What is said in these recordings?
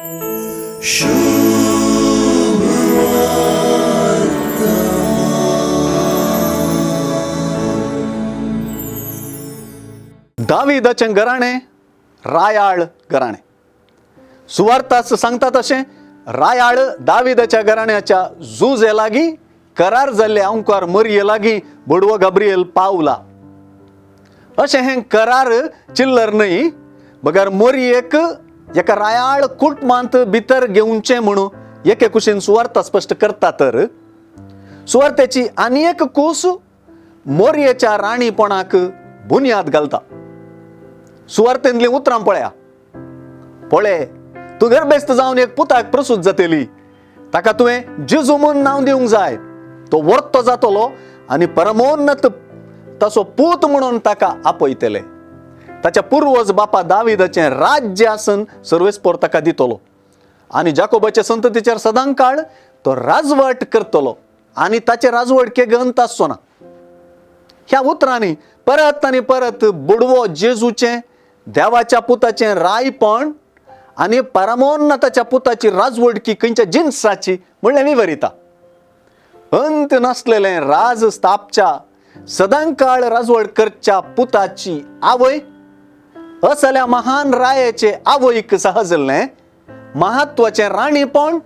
दाविदाचें घराणें रायाळ घराणें. सुवार्तास सांगतात अशें रायाळ दाविदाच्या घराण्याच्या झुजे लागीं करार जाल्ले ओंकार मरये लागीं बडवो गब्रिएल पावला. अशें हें करार चिल्लर न्हय, बगर मरयेक एका रायाळ कुटुंबांत भितर घेवचें म्हणून एके कुशीन सुवार्ता स्पश्ट करता. तर सुवार्तेची आनी एक कूस मोरयेच्या राणीपणाक बुन्याद घालता. सुवार्तेंतलीं उतरां पळया. पळय, तूं गर्भेस्त जावन एक पुताक प्रसूत जातली. ताका तुवें जेजू म्हूण नांव दिवंक जाय. तो वर्तो जातलो आनी परमोन्नत ताचो पूत म्हणून ताका आपयतले. ताच्या पुर्वज बापा दाविदाचें राज्य आसन सर्वेस्पोर ताका दितलो आनी जाकोबाच्या संततीचेर सदां काळ तो राजवट करतलो आनी ताचे राजवट केग अंत आसचो ना. ह्या उतरांनी परत आनी परत बुडवो जेजूचें, देवाच्या पुताचें रायपण आनी परमोन्नताच्या पुताची राजवडकी खंयच्या जिन्साची म्हणलें विवरिता. अंत नासलेलें राज स्थापच्या सदां काळ राजवट करच्या पुताची आवय असल्या महान रायाचे आवयक सहजलें महत्वाचें राणीपण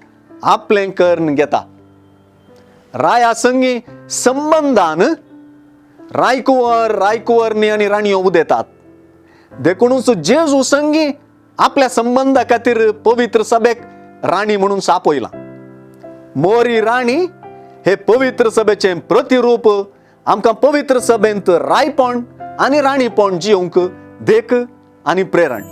आपलें करून घेता. राया संगी संबंधान रायकुंवरनी आनी राणयो उदेतात. देखूनच जेजू संगी आपल्या संबंधा खातीर पवित्र सभेक राणी म्हणून सापयला. मोरी राणी हे पवित्र सभेचें प्रतिरूप आमकां पवित्र सभेंत रायपण आनी राणीपण जियोंक देख आनी प्रेरण.